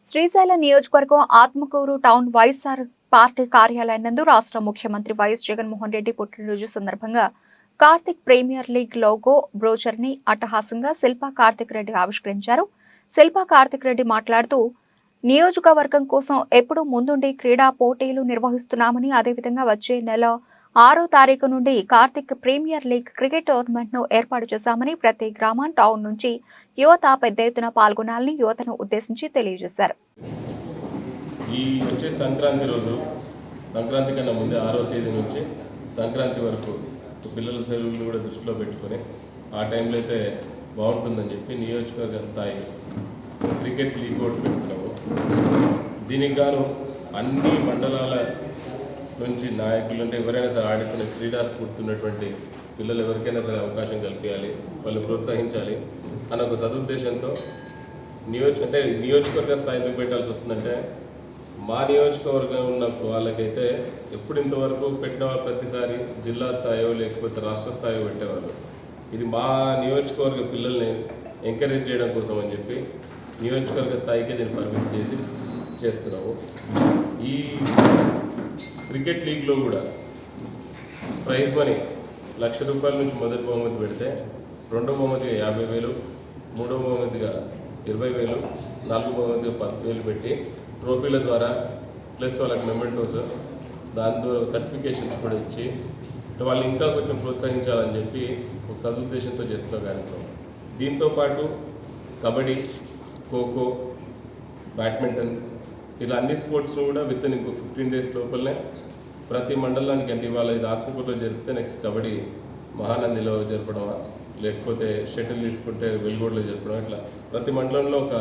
శ్రీశైలం నియోజకవర్గం Atmakur town YSR party కార్యాలయం నందు రాష్ట్ర ముఖ్యమంత్రి వైఎస్ జగన్మోహన్ రెడ్డి పుట్టినరోజు సందర్భంగా Karthik premier league logo brochure ని అట్టహాసంగా శిల్పా కార్తిక్ రెడ్డి ఆవిష్కరించారు. శిల్పా కార్తిక్ రెడ్డి మాట్లాడుతూ నియోజకవర్గం కోసం ఎప్పుడూ ముందుండి క్రీడా పోటీలు నిర్వహిస్తున్నామని, అదేవిధంగా వచ్చే నెల 6వ తారీఖు నుండి Karthik premier league cricket tournament ను ఏర్పాటు చేశామని, ప్రతి గ్రామం టౌన్ నుంచి యువత పెద్ద ఎత్తున పాల్గొనాలని యువతను ఉద్దేశించి తెలియజేశారు. ఈ వచ్చే సంక్రాంతి రోజు, సంక్రాంతి కన్నా ముందే 6వ తేదీ నుంచి సంక్రాంతి వరకు పిల్లల సెలవులు కూడా దృష్టిలో పెట్టుకొని ఆ టైంలో అయితే బాగుంటుందని చెప్పి నియోజకవర్గ స్థాయి క్రికెట్ లీగ్ ఒకటి పెడుతున్నాము. దీనికి గాను అన్ని మండలాల నుంచి నాయకులు అంటే ఎవరైనా సరే ఆడుకునే క్రీడా స్ఫూర్తి ఉన్నటువంటి పిల్లలు ఎవరికైనా సరే అవకాశం కల్పించాలి, వాళ్ళు ప్రోత్సహించాలి అన్న ఒక సదుద్దేశంతో నియోజకవర్గ స్థాయి ఎందుకు పెట్టాల్సి వస్తుందంటే, మా నియోజకవర్గం ఉన్న వాళ్ళకైతే ఎప్పుడు ఇంతవరకు పెట్టిన ప్రతిసారి జిల్లా స్థాయో లేకపోతే రాష్ట్ర స్థాయో పెట్టేవాళ్ళు. ఇది మా నియోజకవర్గ పిల్లల్ని ఎంకరేజ్ చేయడం కోసం అని చెప్పి నియోజకవర్గ స్థాయికి దీన్ని పరిమితి చేస్తున్నాము. ఈ క్రికెట్ లీగ్లో కూడా ప్రైజ్ మనీ ₹1,00,000 నుంచి మొదటి బహుమతి పెడితే, రెండో బహుమతిగా 50,000, మూడో బహుమతిగా 20,000, నాలుగో బహుమతిగా 10,000 పెట్టి ట్రోఫీల ద్వారా ప్లస్ వాళ్ళకి మెమెంటోస్, దాంతో సర్టిఫికేషన్స్ కూడా ఇచ్చి వాళ్ళు ఇంకా కొంచెం ప్రోత్సహించాలని చెప్పి ఒక సదుద్దేశంతో చేస్తున్న కార్యక్రమం. దీంతోపాటు కబడ్డీ, ఖోఖో, బ్యాడ్మింటన్ ఇలా అన్ని స్పోర్ట్స్ కూడా విత్ ఇన్ ఇంకో 15 days లోపలనే ప్రతి మండలానికి, అంటే ఇవాళ ఇది ఆత్మకూరులో జరిపితే నెక్స్ట్ కబడ్డీ మహానందిలో జరపడమా, లేకపోతే షటిల్ తీసుకుంటే వెల్గోడ్లో జరపడం, ఇట్లా ప్రతి మండలంలో ఒక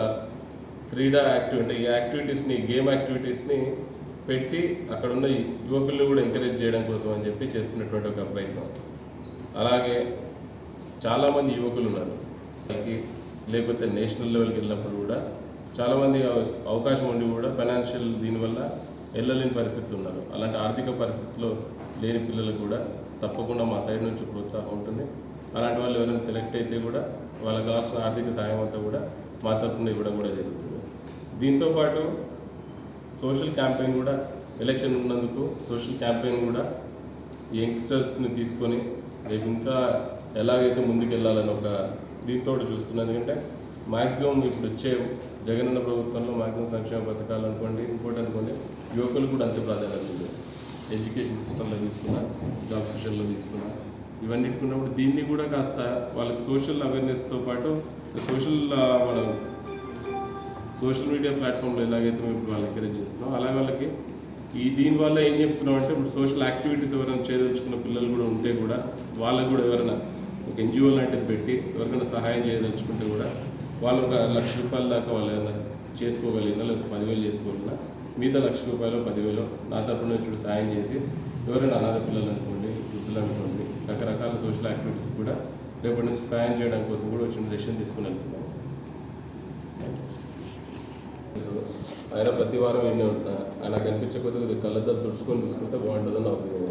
క్రీడా యాక్టివిటీ, ఈ యాక్టివిటీస్ని, గేమ్ యాక్టివిటీస్ని పెట్టి అక్కడ ఉన్న యువకుల్ని కూడా ఎంకరేజ్ చేయడం కోసం అని చెప్పి చేస్తున్నటువంటి ఒక ప్రయత్నం. అలాగే చాలామంది యువకులు ఉన్నారు, లేకపోతే నేషనల్ లెవెల్కి వెళ్ళినప్పుడు కూడా చాలామంది అవకాశం ఉండి కూడా ఫైనాన్షియల్ దీనివల్ల వెళ్ళలేని పరిస్థితులు ఉన్నారు. అలాంటి ఆర్థిక పరిస్థితుల్లో లేని పిల్లలకు కూడా తప్పకుండా మా సైడ్ నుంచి ప్రోత్సాహం ఉంటుంది. అలాంటి వాళ్ళు ఎవరైనా సెలెక్ట్ అయితే కూడా వాళ్ళకి కావాల్సిన ఆర్థిక సాయం అంతా కూడా మా తరఫున ఇవ్వడం కూడా జరుగుతుంది. దీంతోపాటు సోషల్ క్యాంపెయిన్ కూడా, ఎలక్షన్ ఉన్నందుకు సోషల్ క్యాంపెయిన్ కూడా యంగ్స్టర్స్ని తీసుకొని రేపు ఇంకా ఎలాగైతే ముందుకు వెళ్ళాలని ఒక దీంతో చూస్తున్నాను. ఎందుకంటే మ్యాక్సిమం ఇప్పుడు వచ్చే జగనన్న ప్రభుత్వంలో మ్యాక్సిమం సంక్షేమ పథకాలు అనుకోండి, ఇంకోటి అనుకోండి, యువకులు కూడా అంతే ప్రాధాన్యత ఉంది. ఎడ్యుకేషన్ సిస్టంలో తీసుకున్నా, జాబ్ సెషన్లో తీసుకున్నా, ఇవన్నీ ఉన్నప్పుడు దీన్ని కూడా కాస్త వాళ్ళకి సోషల్ అవేర్నెస్తో పాటు మనం సోషల్ మీడియా ప్లాట్ఫామ్లో ఎలాగైతే మేము ఇప్పుడు వాళ్ళకి ఎంకరేజ్ చేస్తున్నాం, అలాగే వాళ్ళకి దీనివల్ల ఏం చెప్తున్నాం అంటే, ఇప్పుడు సోషల్ యాక్టివిటీస్ ఎవరైనా చేయదలుచుకున్న పిల్లలు కూడా ఉంటే కూడా వాళ్ళకు కూడా ఎవరైనా ఒక ఎన్జిఓ లాంటిది పెట్టి ఎవరికైనా సహాయం చేయదలుచుకుంటే కూడా వాళ్ళు ఒక ₹1,00,000 దాకా వాళ్ళు ఏమైనా చేసుకోగలిగినా, లేకపోతే 10,000 చేసుకోగలిగినా, మిగతా ₹1,00,000, 10,000 నా తరపున నుంచి సాయం చేసి ఎవరైనా అనాథ పిల్లలు అనుకోండి, వృద్ధులు అనుకోండి, రకరకాల సోషల్ యాక్టివిటీస్ కూడా రేపటి నుంచి సాయం చేయడం కోసం కూడా వచ్చిన డెసిషన్ తీసుకుని వెళ్తున్నాం. ఆయన ప్రతి వారం వినే ఉంటున్నా, ఆయన కనిపించే కొద్దిగా కళ్ళద్దాలు తుడుచుకొని చూసుకుంటే బాగుంటుందని అవుతుంది.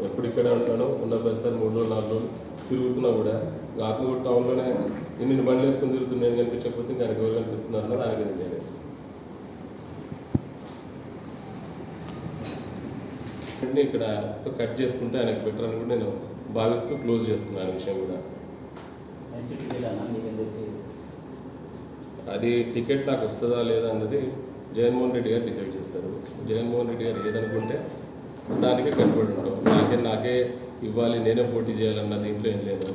ఎప్పుడు ఇక్కడే ఉంటానో, ఉన్న ప్రతిసారి 3 రోజులు 4 రోజులు తిరుగుతున్నా కూడా ఆత్మకూరు టౌన్లోనే ఇన్ని బండ్లు వేసుకొని తిరుగుతున్నాను, కనిపించకపోతే ఇంకా ఆయనకు ఎవరు కనిపిస్తున్నారన్నది ఆయనకి తెలియాలి. ఇక్కడ కట్ చేసుకుంటే ఆయనకు బెటర్ అని కూడా నేను భావిస్తూ క్లోజ్ చేస్తున్నాను విషయం కూడా. అది టికెట్ నాకు వస్తుందా లేదా అన్నది జగన్మోహన్ రెడ్డి గారు డిసైడ్ చేస్తారు. జగన్మోహన్ రెడ్డి గారు ఏదనుకుంటే దానికే కట్టుబడి ఉంటాం. నాకే ఇవ్వాలి, నేనే పోటీ చేయాలన్న దీంట్లో ఏం లేదు.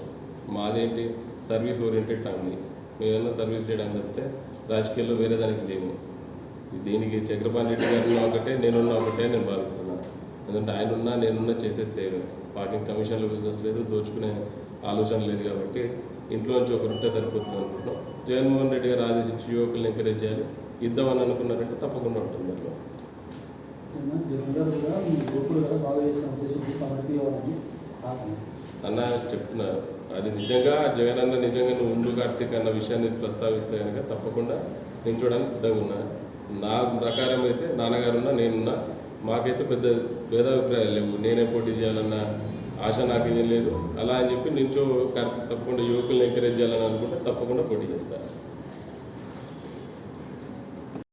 మాదేంటి సర్వీస్ ఓరియంటెడ్ ఫ్యామిలీ, మేమేమన్నా సర్వీస్ చేయడానికి తప్పితే రాజకీయాల్లో వేరే దానికి లేము. దీనికి చక్రపాణి రెడ్డి గారు ఒకటే, నేనున్నా ఒకటే నేను భావిస్తున్నాను. ఎందుకంటే ఆయన ఉన్నా నేనున్నా చేసేది సేవ్. పార్కింగ్ కమిషన్లో బిజినెస్ లేదు, దోచుకునే ఆలోచన లేదు. కాబట్టి ఇంట్లో నుంచి ఒకరు ఉంటే సరిపోతుంది అనుకుంటున్నాం. జగన్మోహన్ రెడ్డి గారు ఆదేశించి యువకులను ఎంకరేజ్ చేయాలి, ఇద్దామని అనుకున్నారంటే తప్పకుండా ఉంటుంది. అట్లా అన్న చెప్తున్నారు, అది నిజంగా జగనన్న నిజంగా నువ్వు ఉండు కార్తీక్ అన్న విషయాన్ని ప్రస్తావిస్తే కనుక తప్పకుండా నేను చూడడానికి సిద్ధంగా ఉన్నా. నా ప్రకారం అయితే నాన్నగారున్నా, నేనున్నా, మాకైతే పెద్ద భేదాభిప్రాయాలు లేవు. నేనే పోటీ చేయాలన్న ఆశ నాకు ఇదేం లేదు. అలా అని చెప్పి నించో కార్తీక్ తప్పకుండా యువకులను ఎంకరేజ్ చేయాలని అనుకుంటే తప్పకుండా పోటీ చేస్తాను.